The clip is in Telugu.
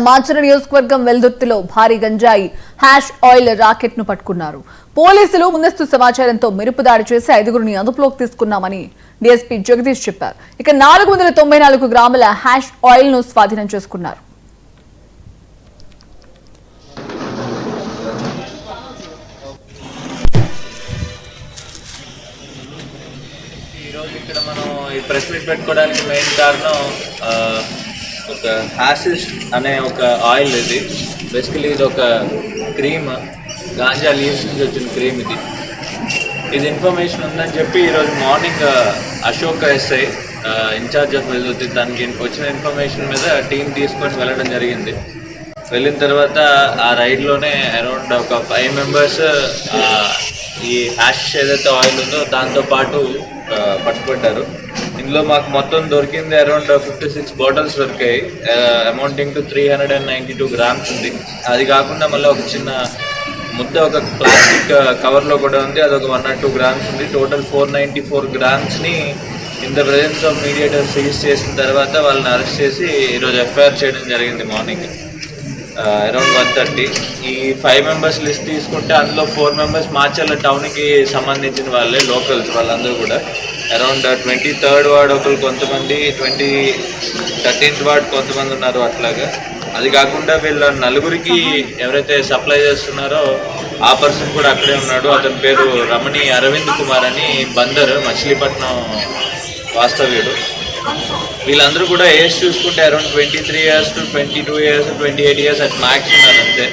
మాచర నియోజకవర్గం వెల్దుర్తిలో భారీ గంజాయి హ్యాష్ ఆయిల్ రాకెట్ ను పట్టుకున్నారు. పోలీసులు ముందస్తు సమాచారంతో మెరుపు దాడి చేసి 5గురిని అదుపులోకి తీసుకున్నామని డీఎస్పీ జగదీష్ చెప్పారు. ఇక 494 గ్రాముల హ్యాష్ ఆయిల్ ను స్వాధీనం చేసుకున్నారు. ఇక్కడ మనం ఈ ప్రెస్ మీట్ పెట్టుకోవడానికి మెయిన్ కారణం ఒక హ్యాషిష్ అనే ఒక ఆయిల్. ఇది బేసికలీ ఇది ఒక క్రీమ్, గాంజా లీవ్స్ నుంచి వచ్చిన క్రీమ్. ఇది ఇన్ఫర్మేషన్ ఉందని చెప్పి ఈరోజు morning Ashok SI incharge of Veldurthi దానికి వచ్చిన ఇన్ఫర్మేషన్ మీద టీం తీసుకొని వెళ్ళడం జరిగింది. వెళ్ళిన తర్వాత ఆ రైడ్లోనే అరౌండ్ ఒక 5 మెంబర్స్ ఈ హ్యాష్ ఏదైతే ఆయిల్ ఉందో దాంతోపాటు పట్టుబడ్డారు. ఇందులో మాకు మొత్తం దొరికింది అరౌండ్ 56 బాటిల్స్ దొరికాయి, అమౌంటింగ్ టు 392 గ్రామ్స్ ఉంది. అది కాకుండా మళ్ళీ ఒక చిన్న ముద్ద ఒక ప్లాస్టిక్ కవర్లో కూడా ఉంది, అదొక 1 or 2 గ్రామ్స్ ఉంది. టోటల్ 494 గ్రామ్స్ని in the presence of mediator seize చేసిన తర్వాత వాళ్ళని అరెస్ట్ చేసి ఈరోజు ఎఫ్ఐఆర్ చేయడం జరిగింది మార్నింగ్ అరౌండ్ 1:30. ఈ 5 మెంబర్స్ లిస్ట్ తీసుకుంటే అందులో 4 మెంబర్స్ మాచర్ల టౌన్కి సంబంధించిన వాళ్ళే, లోకల్స్. వాళ్ళందరూ కూడా అరౌండ్ 23rd వార్డ్ ఒకరు కొంతమంది, 13th వార్డ్ కొంతమంది ఉన్నారు అట్లాగా. అది కాకుండా వీళ్ళ నలుగురికి ఎవరైతే సప్లై చేస్తున్నారో ఆ పర్సన్ కూడా అక్కడే ఉన్నాడు. అతని పేరు రమణి అరవింద్ కుమార్ అని, బందర్ మచిలీపట్నం వాస్తవ్యుడు. వీళ్ళందరూ కూడా ఏజ్ చూసుకుంటే around 23 years to 22 years, 28 years at max ఉన్నారు అంతే.